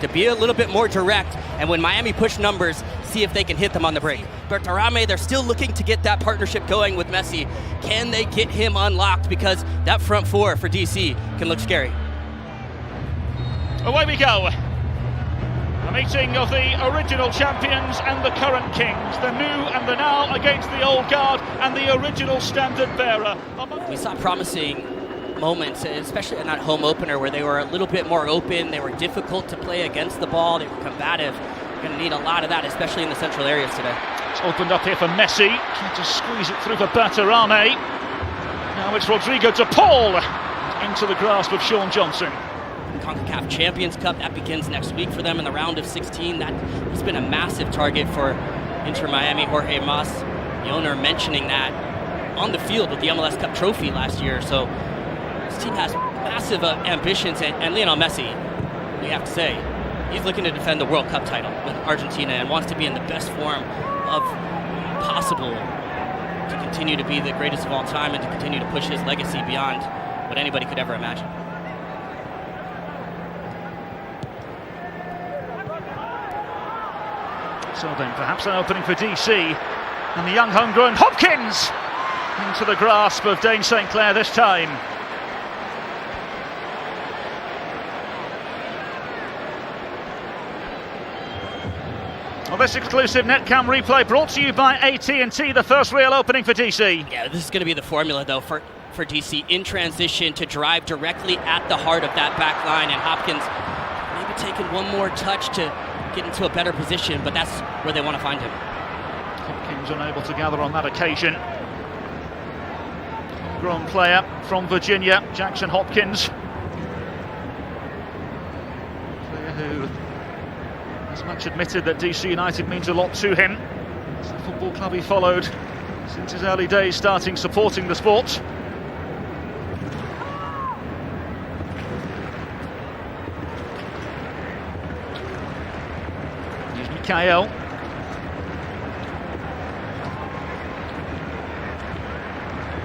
to be a little bit more direct, and when Miami push numbers, see if they can hit them on the break. Bertarame, they're still looking to get that partnership going with Messi. Can they get him unlocked? Because that front four for DC can look scary. Away we go. A meeting of the original champions and the current kings, the new and the now against the old guard and the original standard bearer. We saw promising moments, especially in that home opener where they were a little bit more open, they were difficult to play against the ball, they were combative. We're going to need a lot of that, especially in the central areas today. It's opened up here for Messi, trying to squeeze it through for Bertarame. Now it's Rodrigo de Paul into the grasp of Sean Johnson. CONCACAF Champions Cup, that begins next week for them in the round of 16. That has been a massive target for Inter Miami. Jorge Mas, the owner, mentioning that on the field with the MLS Cup trophy last year. So this team has massive ambitions, and Lionel Messi, we have to say, he's looking to defend the World Cup title with Argentina and wants to be in the best form of possible to continue to be the greatest of all time and to continue to push his legacy beyond what anybody could ever imagine. So then perhaps an opening for DC, and the young homegrown Hopkins into the grasp of Dane St. Clair this time. Well, this exclusive Netcam replay brought to you by AT&T, the first real opening for DC. Yeah, this is going to be the formula though for DC in transition to drive directly at the heart of that back line, and Hopkins maybe taking one more touch to get into a better position, but that's where they want to find him. Hopkins unable to gather on that occasion. Grown player from Virginia, Jackson Hopkins. Player who has much admitted that DC United means a lot to him. It's the football club he followed since his early days, starting supporting the sport. Here's Mikael.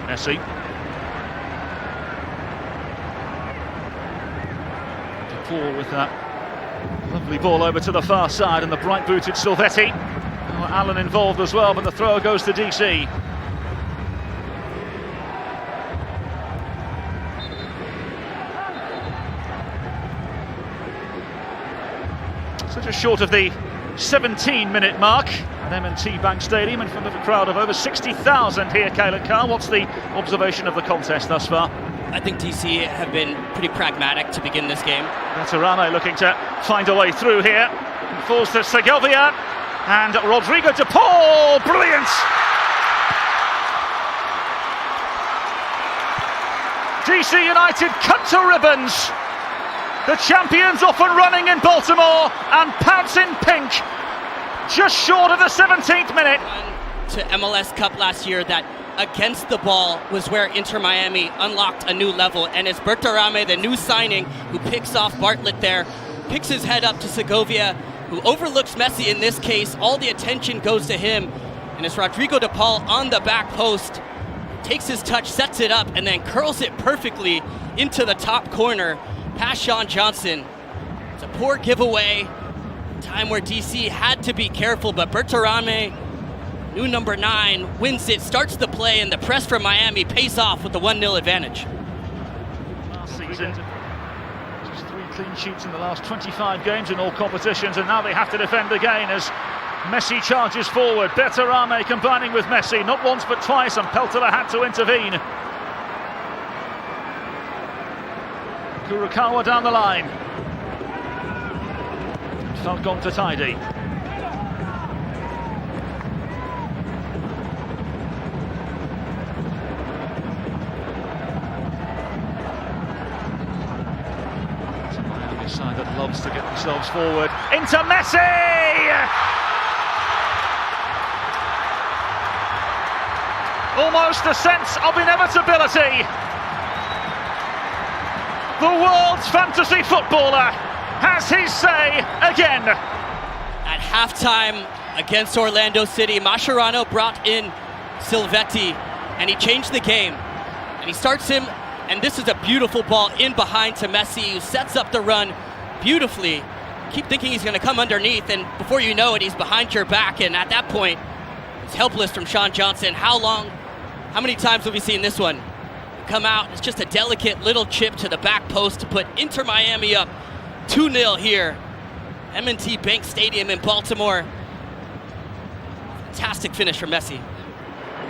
Messi. De Paul with that lovely ball over to the far side, and the bright-booted Silvetti. Oh, Allen involved as well, but the throw goes to DC. So just short of the 17-minute mark at M&T Bank Stadium in front of a crowd of over 60,000 here, Caleb Carr. What's the observation of the contest thus far? I think DC have been pretty pragmatic to begin this game. Bertarame looking to find a way through here. He falls to Segovia, and Rodrigo de Paul, brilliant! DC United cut to ribbons. The champions off and running in Baltimore, and pounce in pink, just short of the 17th minute. To MLS Cup last year, that against the ball was where Inter Miami unlocked a new level, and it's Bertarame, the new signing, who picks off Bartlett there, picks his head up to Segovia, who overlooks Messi in this case. All the attention goes to him, and it's Rodrigo de Paul on the back post, takes his touch, sets it up, and then curls it perfectly into the top corner past Sean Johnson. It's a poor giveaway, time where DC had to be careful, but Bertarame, new number 9, wins it, starts the play, and the press from Miami pays off with the 1-0 advantage. Last season, just 3 clean sheets in the last 25 games in all competitions, and now they have to defend again as Messi charges forward. Bertarame combining with Messi, not once but twice, and Peltola had to intervene. Kurokawa down the line. Falcon to tidy. Side that loves to get themselves forward. Into Messi! Almost a sense of inevitability. The world's fantasy footballer has his say again. At halftime against Orlando City, Mascherano brought in Silvetti, and he changed the game. And he starts him, and this is a beautiful ball in behind to Messi, who sets up the run beautifully. keep thinking he's going to come underneath, and before you know it, he's behind your back, and at that point, it's helpless from Sean Johnson. How many times have we seen this one come out? It's just a delicate little chip to the back post to put Inter Miami up 2-0 here. M&T Bank Stadium in Baltimore. Fantastic finish from Messi.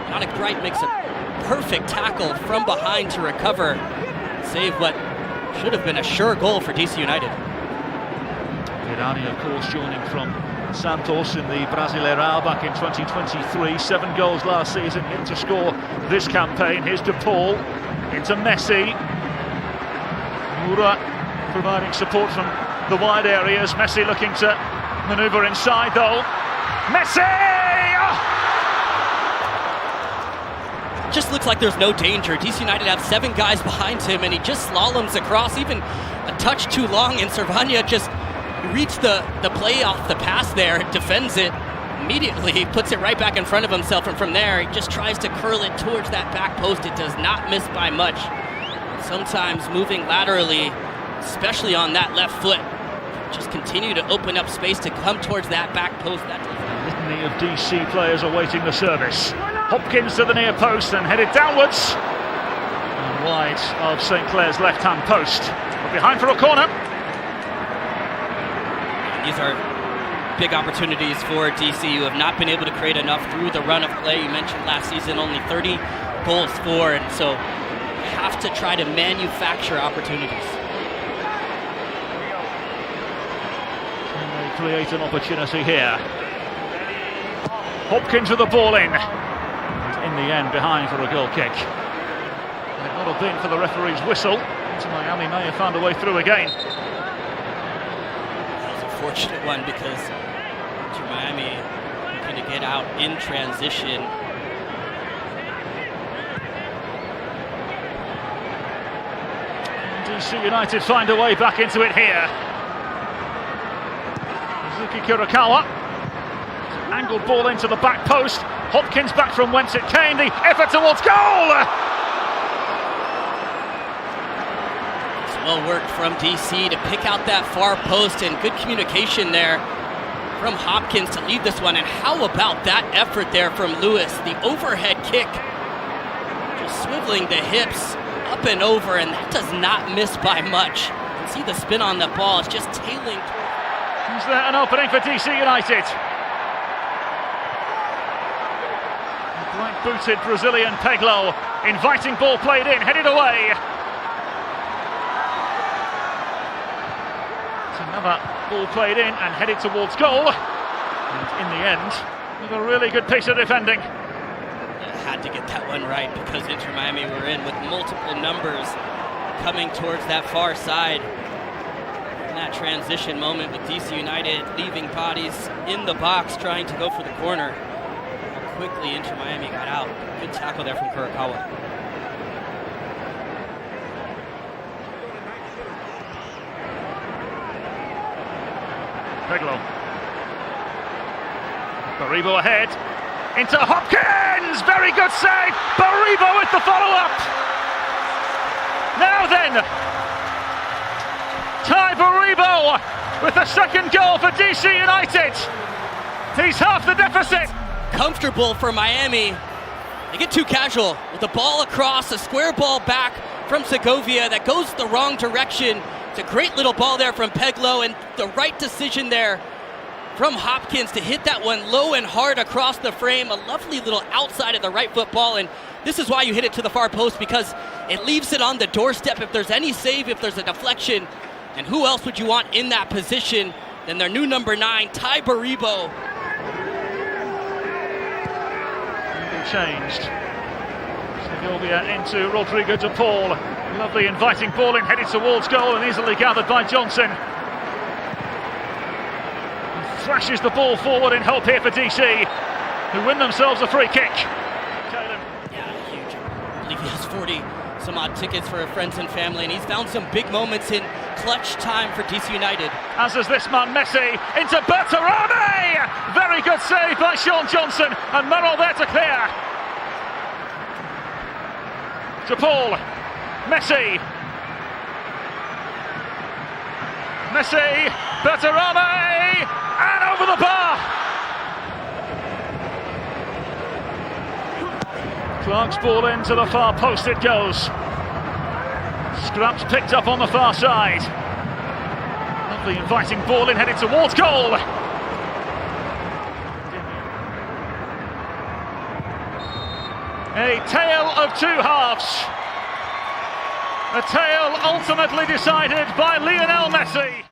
Yannick Bright makes a perfect tackle from behind to recover. Save what should have been a sure goal for DC United. Irani, of course, joining from Santos in the Brasileirão back in 2023. 7 goals last season, yet to score this campaign. Here's De Paul into Messi. Moura providing support from the wide areas. Messi looking to manoeuvre inside though. Messi! Just looks like there's no danger. DC United have 7 guys behind him, and he just slaloms across, even a touch too long, and Servania just reached the play off the pass there, defends it immediately, he puts it right back in front of himself, and from there he just tries to curl it towards that back post. It does not miss by much. Sometimes moving laterally, especially on that left foot, just continue to open up space to come towards that back post. That litany of DC players awaiting the service. Hopkins to the near post and headed downwards and wide of St. Clair's left-hand post. But behind for a corner. These are big opportunities for DC, who have not been able to create enough through the run of play. You mentioned last season only 30 goals for, and so have to try to manufacture opportunities. Can they create an opportunity here? Hopkins with the ball in. In the end, behind for a goal kick. And it would have been for the referee's whistle. So Miami may have found a way through again. That was a fortunate one because Inter Miami looking to get out in transition. DC United find a way back into it here. Suzuki Kurakawa. Angled ball into the back post. Hopkins back from whence it came. The effort towards goal! It's well worked from DC to pick out that far post, and good communication there from Hopkins to lead this one. And how about that effort there from Lewis? The overhead kick, just swiveling the hips up and over, and that does not miss by much. You can see the spin on the ball. It's just tailing. Is there an opening for DC United? Right-booted Brazilian Peglo, inviting ball played in, headed away. It's another ball played in and headed towards goal. And in the end, with a really good piece of defending. Had to get that one right because Inter Miami were in with multiple numbers coming towards that far side. In that transition moment with DC United leaving bodies in the box trying to go for the corner. Quickly Inter Miami got out. Good tackle there from Kurakawa. Peglo. Baribo ahead. Into Hopkins! Very good save! Baribo with the follow-up! Now then! Ty Baribo with the second goal for DC United! He's half the deficit! Comfortable for Miami. They get too casual with the ball across, a square ball back from Segovia that goes the wrong direction. It's a great little ball there from Peglo, and the right decision there from Hopkins to hit that one low and hard across the frame. A lovely little outside of the right foot ball, and this is why you hit it to the far post, because it leaves it on the doorstep if there's any save, if there's a deflection. And who else would you want in that position than their new number 9, Ty Baribo. Changed. Segovia into Rodrigo De Paul. Lovely inviting ball in, headed towards goal and easily gathered by Johnson. And thrashes the ball forward in hope here for DC, who win themselves a free kick. Yeah, huge. I believe he has 40 some odd tickets for friends and family, and he's found some big moments in clutch time for DC United. As is this man, Messi, into Bertarame! Very good save by Sean Johnson, and Merrill there to clear. To Paul, Messi. Messi, Berterame, and over the bar! Clark's ball into the far post it goes. Scraps picked up on the far side. Lovely inviting ball in, headed towards goal. A tale of two halves. A tale ultimately decided by Lionel Messi.